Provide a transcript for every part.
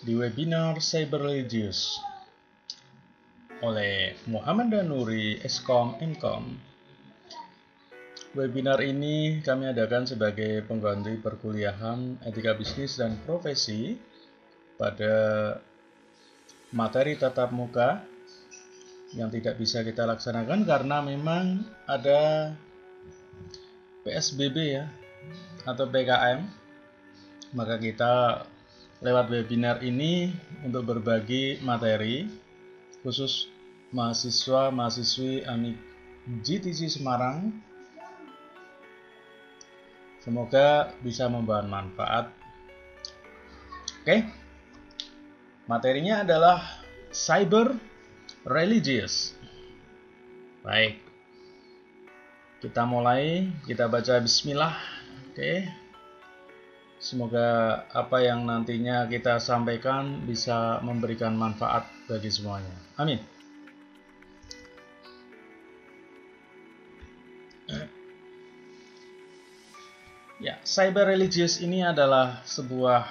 di webinar Cyber Religious oleh Muhammad Danuri, Eskom Mkom. Webinar ini kami adakan sebagai pengganti perkuliahan etika bisnis dan profesi pada materi tatap muka yang tidak bisa kita laksanakan karena memang ada PSBB ya, atau PKM. Maka kita lewat webinar ini untuk berbagi materi khusus mahasiswa-mahasiswi AMIK GTC Semarang. Semoga bisa membawa manfaat. Oke, materinya adalah Cyber Religious. Baik, kita mulai, kita baca bismillah. Oke, semoga apa yang nantinya kita sampaikan bisa memberikan manfaat bagi semuanya. Amin. Ya, cyber religious ini adalah sebuah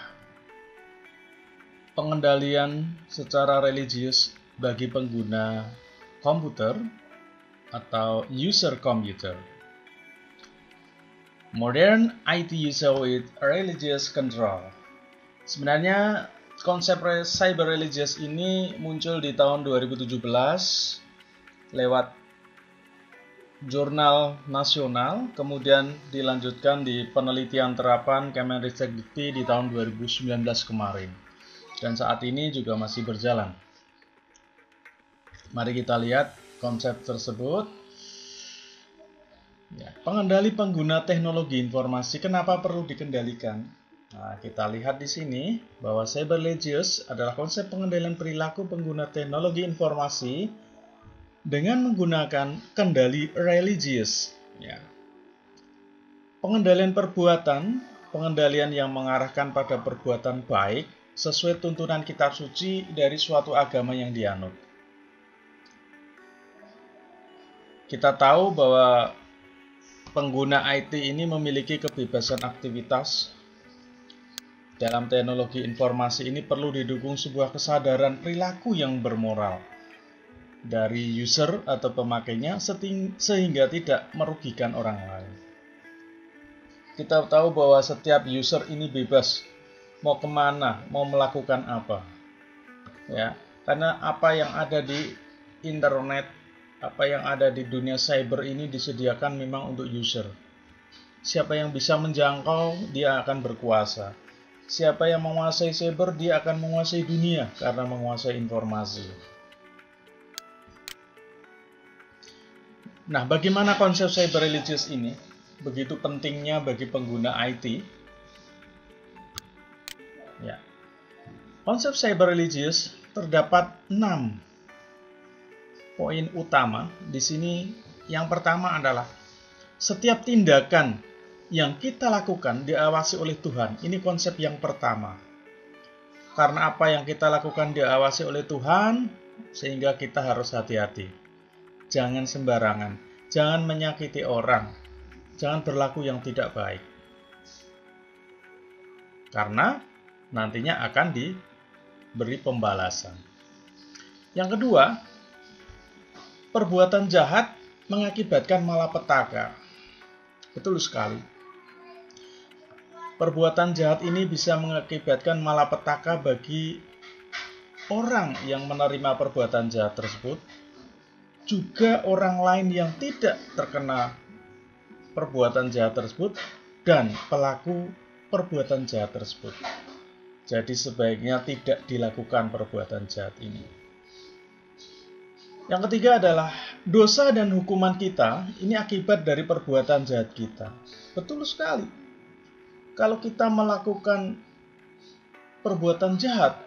pengendalian secara religius bagi pengguna komputer atau user computer. Modern IT user with religious control. Sebenarnya konsep cyber religious ini muncul di tahun 2017 lewat jurnal nasional, kemudian dilanjutkan di penelitian terapan Kemenristek-Dikti di tahun 2019 kemarin. Dan saat ini juga masih berjalan. Mari kita lihat konsep tersebut. Ya, pengendali pengguna teknologi informasi, kenapa perlu dikendalikan? Nah, kita lihat di sini bahwa cyber religious adalah konsep pengendalian perilaku pengguna teknologi informasi dengan menggunakan kendali religius. Ya. Pengendalian perbuatan, pengendalian yang mengarahkan pada perbuatan baik sesuai tuntunan kitab suci dari suatu agama yang dianut. Kita tahu bahwa pengguna IT ini memiliki kebebasan aktivitas. Dalam teknologi informasi ini perlu didukung sebuah kesadaran perilaku yang bermoral dari user atau pemakainya sehingga tidak merugikan orang lain. Kita tahu bahwa setiap user ini bebas mau kemana, mau melakukan apa. Ya, karena apa yang ada di internet, apa yang ada di dunia cyber ini disediakan memang untuk user. Siapa yang bisa menjangkau, dia akan berkuasa. Siapa yang menguasai cyber, dia akan menguasai dunia karena menguasai informasi. Nah, bagaimana konsep cyber religious ini? Begitu pentingnya bagi pengguna IT. Ya. Konsep cyber religious terdapat 6 poin utama. Di sini yang pertama adalah setiap tindakan yang kita lakukan diawasi oleh Tuhan. Ini konsep yang pertama. Karena apa yang kita lakukan diawasi oleh Tuhan, sehingga kita harus hati-hati. Jangan sembarangan, jangan menyakiti orang, jangan berlaku yang tidak baik. Karena nantinya akan diberi pembalasan. Yang kedua, perbuatan jahat mengakibatkan malapetaka. Betul sekali. Perbuatan jahat ini bisa mengakibatkan malapetaka bagi orang yang menerima perbuatan jahat tersebut, juga orang lain yang tidak terkena perbuatan jahat tersebut, dan pelaku perbuatan jahat tersebut. Jadi sebaiknya tidak dilakukan perbuatan jahat ini. Yang ketiga adalah dosa dan hukuman kita ini akibat dari perbuatan jahat kita. Betul sekali. Kalau kita melakukan perbuatan jahat,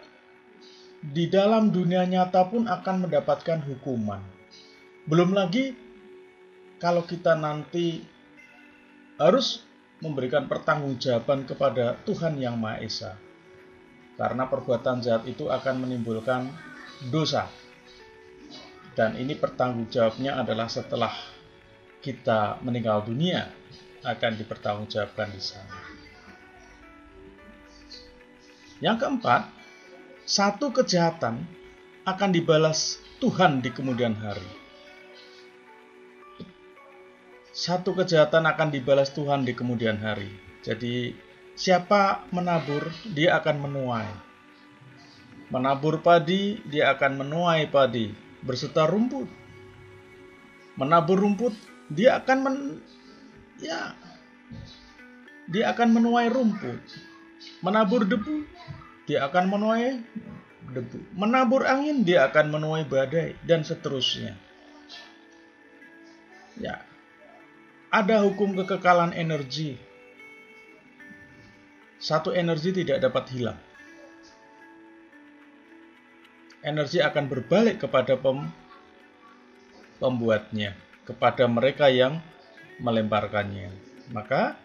di dalam dunia nyata pun akan mendapatkan hukuman. Belum lagi kalau kita nanti harus memberikan pertanggungjawaban kepada Tuhan Yang Maha Esa. Karena perbuatan jahat itu akan menimbulkan dosa. Dan ini pertanggungjawabnya adalah setelah kita meninggal dunia akan dipertanggungjawabkan di sana. Yang keempat, satu kejahatan akan dibalas Tuhan di kemudian hari. Satu kejahatan akan dibalas Tuhan di kemudian hari. Jadi siapa menabur, dia akan menuai. Menabur padi, dia akan menuai padi berserta rumput. Menabur rumput, dia akan menuai rumput. Menabur debu, dia akan menuai debu. Menabur angin, dia akan menuai badai, dan seterusnya. Ya, ada hukum kekekalan energi. Satu energi tidak dapat hilang. Energi akan berbalik kepada pembuatnya, kepada mereka yang melemparkannya. Maka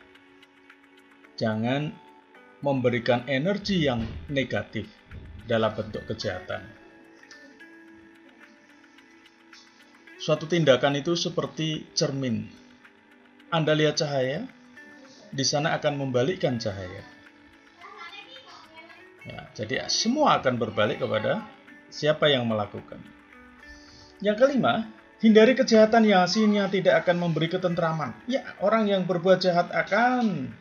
jangan memberikan energi yang negatif dalam bentuk kejahatan. Suatu tindakan itu seperti cermin. Anda lihat cahaya, di sana akan membalikkan cahaya. Ya, jadi semua akan berbalik kepada siapa yang melakukan. Yang kelima, hindari kejahatan yang hasilnya tidak akan memberi ketentraman. Ya, orang yang berbuat jahat akan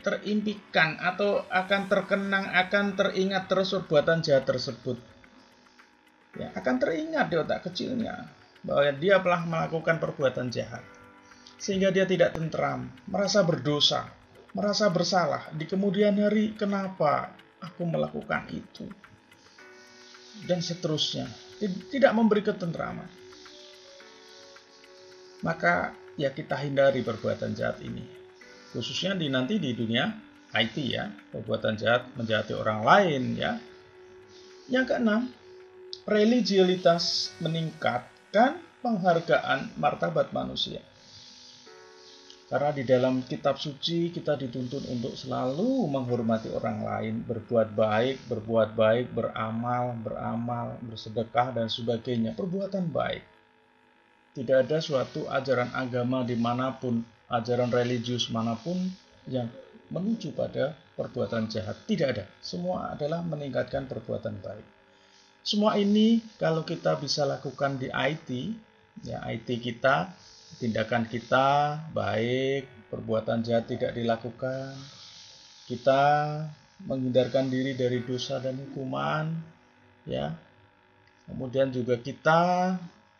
terimpikan atau akan terkenang, akan teringat terus perbuatan jahat tersebut. Ya, akan teringat di otak kecilnya bahwa dia telah melakukan perbuatan jahat. Sehingga dia tidak tentram, merasa berdosa, merasa bersalah. Di kemudian hari, kenapa aku melakukan itu? Dan seterusnya. Tidak memberi ketentraman. Maka ya kita hindari perbuatan jahat ini. Khususnya nanti di dunia IT ya. Perbuatan jahat menjahati orang lain ya. Yang keenam, religialitas meningkatkan penghargaan martabat manusia. Karena di dalam kitab suci kita dituntun untuk selalu menghormati orang lain, berbuat baik, beramal, bersedekah dan sebagainya. Perbuatan baik. Tidak ada suatu ajaran agama dimanapun, ajaran religius manapun yang menuju pada perbuatan jahat. Tidak ada. Semua adalah meningkatkan perbuatan baik. Semua ini kalau kita bisa lakukan di IT, ya IT kita, tindakan kita baik, perbuatan jahat tidak dilakukan, kita menghindarkan diri dari dosa dan hukuman, ya. Kemudian juga kita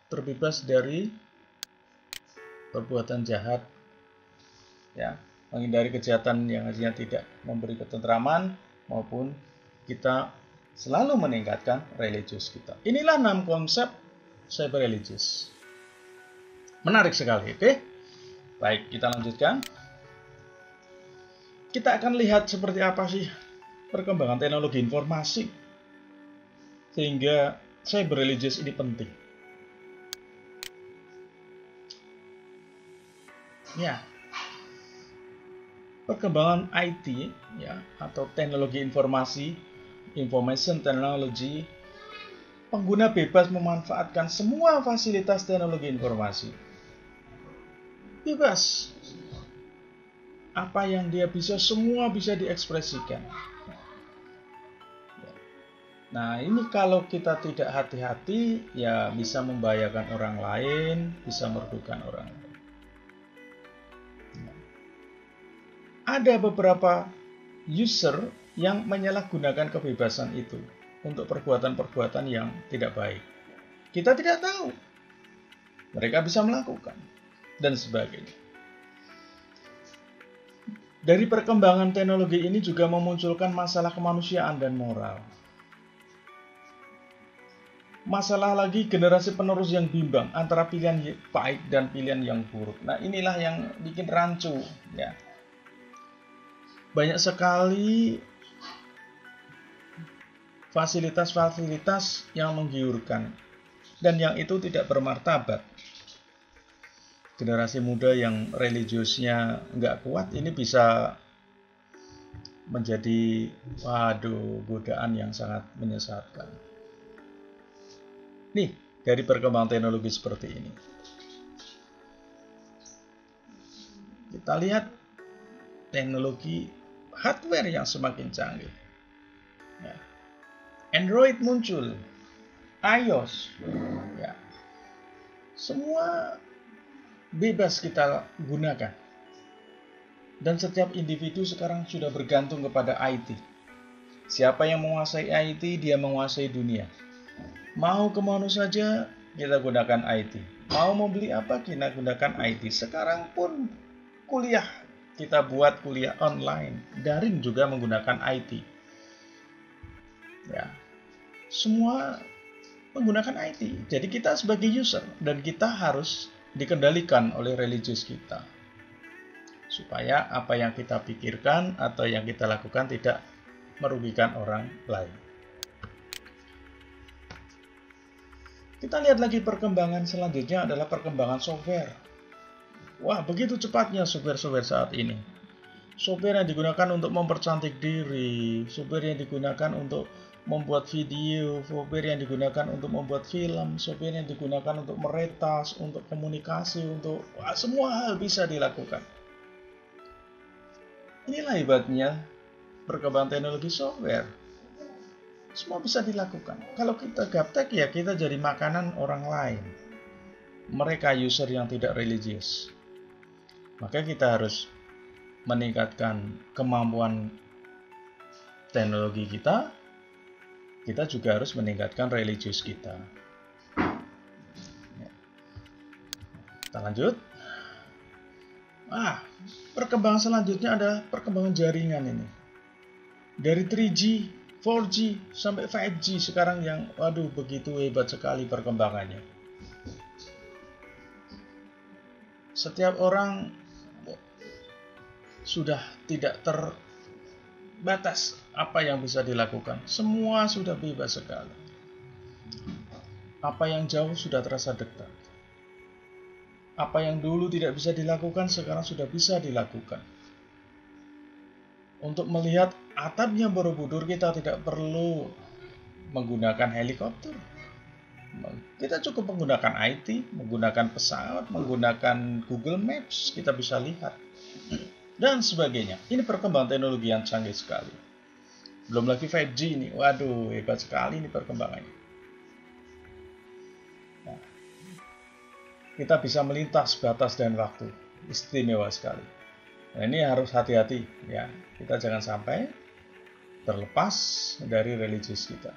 terbebas dari perbuatan jahat, ya, menghindari kejahatan yang hasilnya tidak memberi ketentraman maupun kita selalu meningkatkan religius kita. Inilah 6 konsep cyber religious. Menarik sekali, oke? Baik, kita lanjutkan. Kita akan lihat seperti apa sih perkembangan teknologi informasi sehingga cyber religious ini penting. Ya, perkembangan IT ya atau teknologi informasi, information technology, pengguna bebas memanfaatkan semua fasilitas teknologi informasi. Bebas. Apa yang dia bisa, semua bisa diekspresikan. Nah, ini kalau kita tidak hati-hati, ya bisa membahayakan orang lain, bisa merugikan orang lain. Ada beberapa user yang menyalahgunakan kebebasan itu untuk perbuatan-perbuatan yang tidak baik. Kita tidak tahu. Mereka bisa melakukan. Dan sebagainya. Dari perkembangan teknologi ini juga memunculkan masalah kemanusiaan dan moral. Masalah lagi generasi penerus yang bimbang antara pilihan baik dan pilihan yang buruk. Nah, inilah yang bikin rancu, ya. Banyak sekali fasilitas-fasilitas yang menggiurkan dan yang itu tidak bermartabat. Generasi muda yang religiusnya nggak kuat ini bisa menjadi godaan yang sangat menyesatkan. Nih, dari perkembangan teknologi seperti ini. Kita lihat teknologi hardware yang semakin canggih. Ya. Android muncul, iOS, ya. Semua bebas kita gunakan. Dan setiap individu sekarang sudah bergantung kepada IT. Siapa yang menguasai IT, dia menguasai dunia. Mau kemana saja, kita gunakan IT. Mau membeli apa, kita gunakan IT. Sekarang pun kuliah, kita buat kuliah online. Daring juga menggunakan IT. Ya, semua menggunakan IT. Jadi kita sebagai user, dan kita harus dikendalikan oleh religius kita. Supaya apa yang kita pikirkan atau yang kita lakukan tidak merugikan orang lain. Kita lihat lagi perkembangan selanjutnya adalah perkembangan software. Wah, begitu cepatnya software saat ini. Software yang digunakan untuk mempercantik diri, software yang digunakan untuk membuat video, software yang digunakan untuk membuat film, software yang digunakan untuk meretas, untuk komunikasi, untuk semua hal bisa dilakukan. Inilah hebatnya perkembangan teknologi software. Semua bisa dilakukan. Kalau kita gaptek, ya kita jadi makanan orang lain. Mereka user yang tidak religius. Maka kita harus meningkatkan kemampuan teknologi kita. Kita juga harus meningkatkan religius kita. Kita lanjut. Perkembangan selanjutnya adalah perkembangan jaringan ini. Dari 3G, 4G, sampai 5G sekarang yang begitu hebat sekali perkembangannya. Setiap orang sudah tidak terbatas apa yang bisa dilakukan. Semua sudah bebas sekali. Apa yang jauh sudah terasa dekat. Apa yang dulu tidak bisa dilakukan, sekarang sudah bisa dilakukan. Untuk melihat atapnya Borobudur, kita tidak perlu menggunakan helikopter. Kita cukup menggunakan IT, menggunakan pesawat, menggunakan Google Maps, kita bisa lihat. Dan sebagainya. Ini perkembangan teknologi yang canggih sekali. Belum lagi 5G ini. Waduh, hebat sekali ini perkembangannya. Kita bisa melintas batas dan waktu. Istimewa sekali. Nah, ini harus hati-hati ya. Kita jangan sampai terlepas dari religius kita.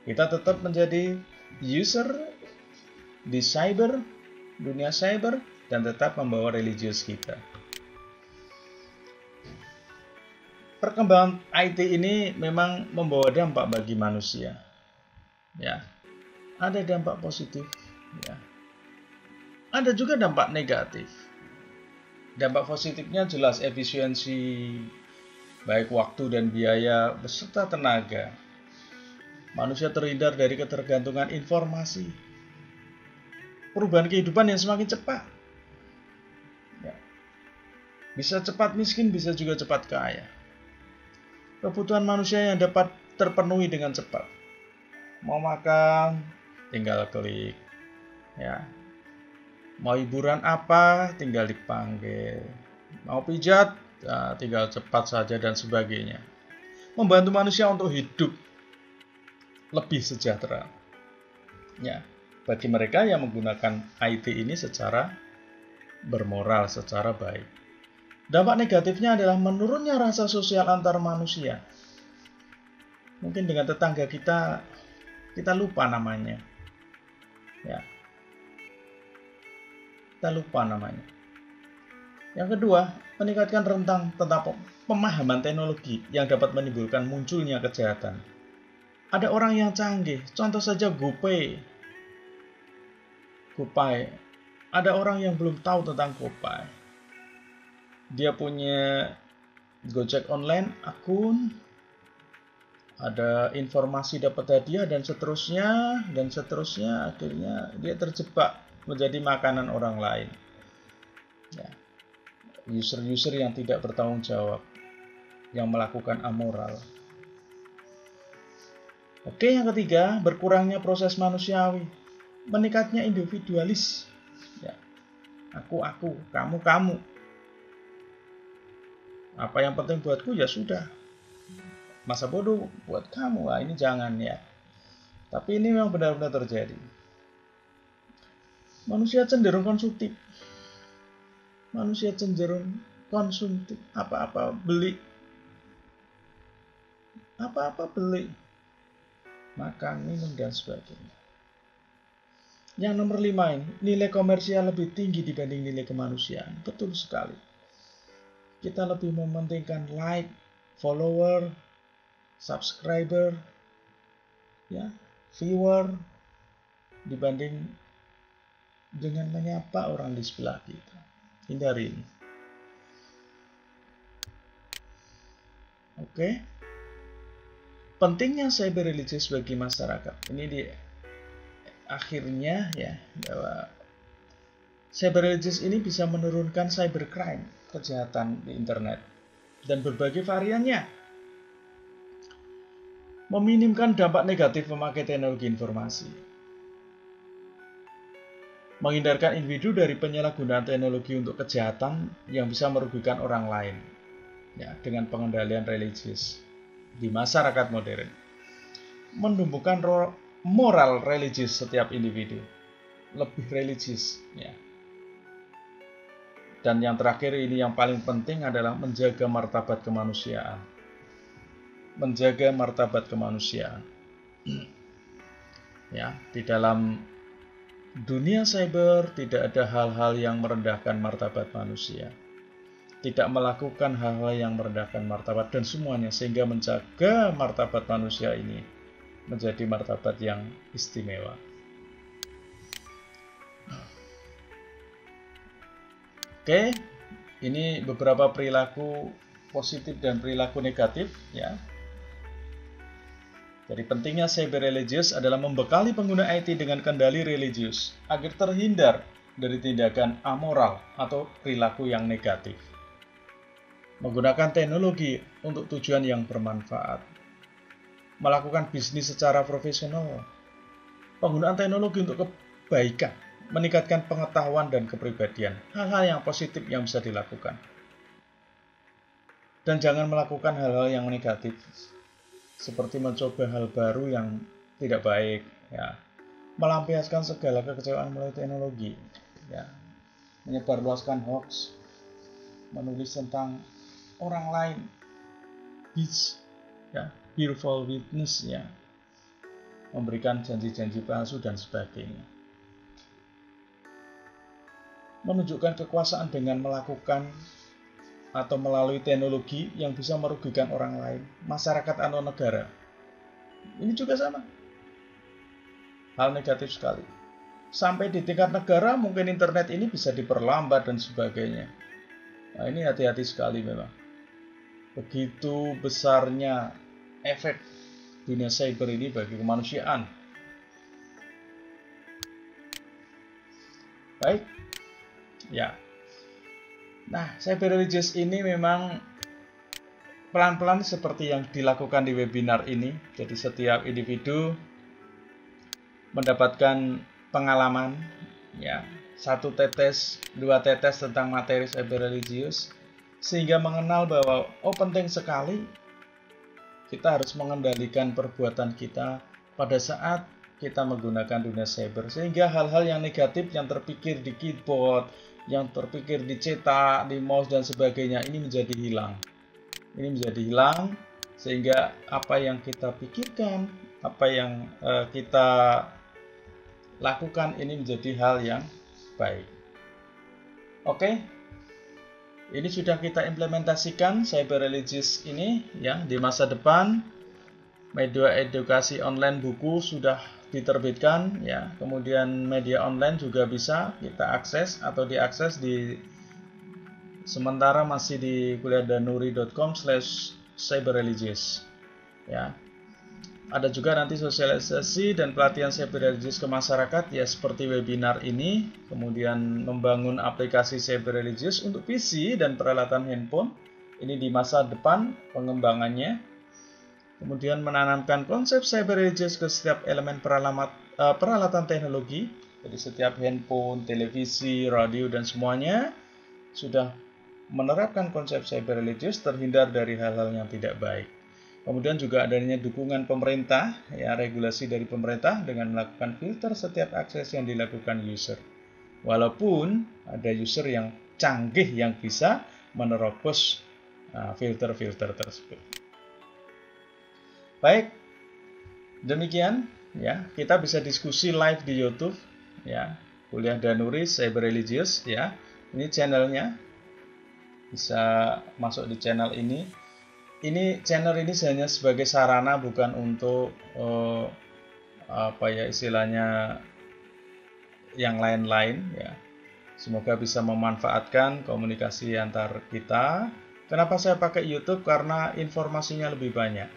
Kita tetap menjadi user di cyber, dunia cyber, dan tetap membawa religius kita. Perkembangan IT ini memang membawa dampak bagi manusia. Ya. Ada dampak positif, ya. Ada juga dampak negatif. Dampak positifnya jelas efisiensi, baik waktu dan biaya beserta tenaga. Manusia terhindar dari ketergantungan informasi. Perubahan kehidupan yang semakin cepat. Ya. Bisa cepat miskin, bisa juga cepat kaya. Kebutuhan manusia yang dapat terpenuhi dengan cepat. Mau makan, tinggal klik. Ya. Mau hiburan apa, tinggal dipanggil. Mau pijat, tinggal cepat saja dan sebagainya. Membantu manusia untuk hidup lebih sejahtera. Ya, bagi mereka yang menggunakan IT ini secara bermoral, secara baik. Dampak negatifnya adalah menurunnya rasa sosial antar manusia. Mungkin dengan tetangga kita lupa namanya. Ya. Kita lupa namanya. Yang kedua, meningkatkan rentang tentang pemahaman teknologi yang dapat menimbulkan munculnya kejahatan. Ada orang yang canggih, contoh saja GoPay. Ada orang yang belum tahu tentang GoPay. Dia punya Gojek online, akun, ada informasi dapat hadiah dan seterusnya, akhirnya dia terjebak menjadi makanan orang lain. Ya. User-user yang tidak bertanggung jawab, yang melakukan amoral. Oke, yang ketiga, berkurangnya proses manusiawi, meningkatnya individualis. Ya. Aku, kamu. Apa yang penting buatku ya sudah. Masa bodoh buat kamu, ini jangan ya. Tapi ini memang benar-benar terjadi. Manusia cenderung konsumtif. Manusia cenderung konsumtif. Apa-apa beli. Apa-apa beli. Makan, minum, dan sebagainya. Yang nomor 5 ini, nilai komersial lebih tinggi dibanding nilai kemanusiaan. Betul sekali. Kita lebih mementingkan like, follower, subscriber, ya, viewer, dibanding dengan menyapa orang di sebelah kita. Hindari ini. Oke. Pentingnya cyber religious bagi masyarakat. Ini di akhirnya ya, bahwa cyber religious ini bisa menurunkan cybercrime, kejahatan di internet, dan berbagai variannya. Meminimkan dampak negatif memakai teknologi informasi. Menghindarkan individu dari penyalahgunaan teknologi untuk kejahatan yang bisa merugikan orang lain, ya, dengan pengendalian religius di masyarakat modern. Menumbuhkan moral religius setiap individu, lebih religius, ya. Dan yang terakhir ini yang paling penting adalah menjaga martabat kemanusiaan. Menjaga martabat kemanusiaan. Ya, di dalam dunia cyber tidak ada hal-hal yang merendahkan martabat manusia. Tidak melakukan hal-hal yang merendahkan martabat dan semuanya, sehingga menjaga martabat manusia ini menjadi martabat yang istimewa. Oke, ini beberapa perilaku positif dan perilaku negatif, ya. Jadi pentingnya cyber religious adalah membekali pengguna IT dengan kendali religius agar terhindar dari tindakan amoral atau perilaku yang negatif. Menggunakan teknologi untuk tujuan yang bermanfaat. Melakukan bisnis secara profesional. Penggunaan teknologi untuk kebaikan, meningkatkan pengetahuan dan kepribadian. Hal-hal yang positif yang bisa dilakukan. Dan jangan melakukan hal-hal yang negatif, seperti mencoba hal baru yang tidak baik, ya, melampiaskan segala kekecewaan melalui teknologi, ya, menyebarluaskan hoax, menulis tentang orang lain, ya, fearful witness, ya, memberikan janji-janji palsu dan sebagainya. Menunjukkan kekuasaan dengan melakukan atau melalui teknologi yang bisa merugikan orang lain, masyarakat atau negara. Ini juga sama. Hal negatif sekali. Sampai di tingkat negara mungkin internet ini bisa diperlambat dan sebagainya. Nah, ini hati-hati sekali memang. Begitu besarnya efek dunia cyber ini bagi kemanusiaan. Baik. Ya. Nah, cyber religious ini memang pelan-pelan seperti yang dilakukan di webinar ini. Jadi setiap individu mendapatkan pengalaman, ya, 1 tetes, 2 tetes tentang materi cyber religious, sehingga mengenal bahwa penting sekali kita harus mengendalikan perbuatan kita pada saat kita menggunakan dunia cyber, sehingga hal-hal yang negatif yang terpikir di keyboard, yang terpikir dicetak, di mouse dan sebagainya, ini menjadi hilang. Ini menjadi hilang, sehingga apa yang kita pikirkan, apa yang kita lakukan ini menjadi hal yang baik. Oke, ini sudah kita implementasikan cyber religious ini, ya, di masa depan. Media edukasi online buku sudah diterbitkan, ya, kemudian media online juga bisa kita akses atau diakses di sementara masih di kuliahdanuri.com/cyberreligious, ya. Ada juga nanti sosialisasi dan pelatihan cyber religious ke masyarakat, ya, seperti webinar ini, kemudian membangun aplikasi cyber religious untuk PC dan peralatan handphone ini di masa depan pengembangannya. Kemudian menanamkan konsep cyber religious ke setiap elemen peralatan teknologi, jadi setiap handphone, televisi, radio, dan semuanya sudah menerapkan konsep cyber religius terhindar dari hal-hal yang tidak baik. Kemudian juga adanya dukungan pemerintah, ya, regulasi dari pemerintah dengan melakukan filter setiap akses yang dilakukan user. Walaupun ada user yang canggih yang bisa menerobos filter-filter tersebut. Baik, demikian ya, kita bisa diskusi live di YouTube ya, Kuliah Danuri Cyber Religious ya. Ini channelnya, bisa masuk di channel ini. Channel ini hanya sebagai sarana, bukan untuk istilahnya yang lain-lain ya. Semoga bisa memanfaatkan komunikasi antar kita. Kenapa saya pakai YouTube? Karena informasinya lebih banyak.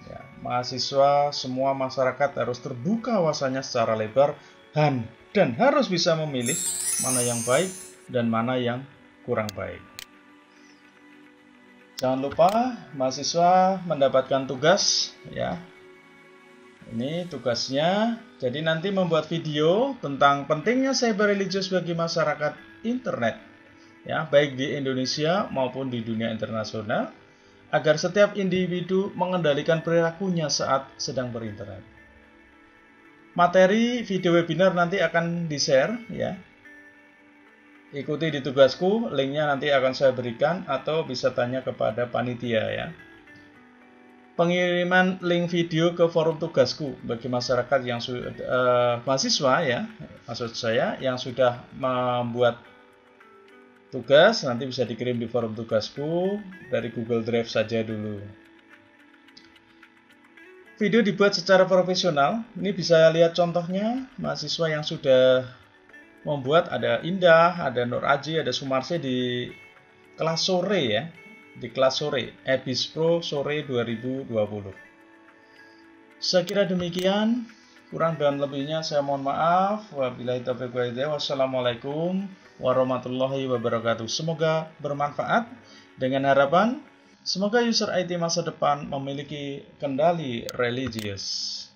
Ya, mahasiswa, semua masyarakat harus terbuka wawasannya secara lebar dan harus bisa memilih mana yang baik dan mana yang kurang baik. Jangan lupa mahasiswa mendapatkan tugas ya. Ini tugasnya. Jadi nanti membuat video tentang pentingnya cyber religius bagi masyarakat internet ya, baik di Indonesia maupun di dunia internasional, agar setiap individu mengendalikan perilakunya saat sedang berinternet. Materi video webinar nanti akan di-share ya. Ikuti di tugasku, linknya nanti akan saya berikan atau bisa tanya kepada panitia ya. Pengiriman link video ke forum tugasku bagi masyarakat yang mahasiswa ya, maksud saya yang sudah membuat tugas nanti bisa dikirim di forum tugasku dari Google Drive saja dulu. Video dibuat secara profesional. Ini bisa lihat contohnya mahasiswa yang sudah membuat, ada Indah, ada Nur Aji, ada Sumarse di kelas sore ya. Di kelas sore, EBIS Pro sore 2020. Saya kira demikian. Kurang dan lebihnya saya mohon maaf. Wabillahi taufiq wal hidayah. Wassalamualaikum warahmatullahi wabarakatuh. Semoga bermanfaat, dengan harapan semoga user IT masa depan memiliki kendali religius.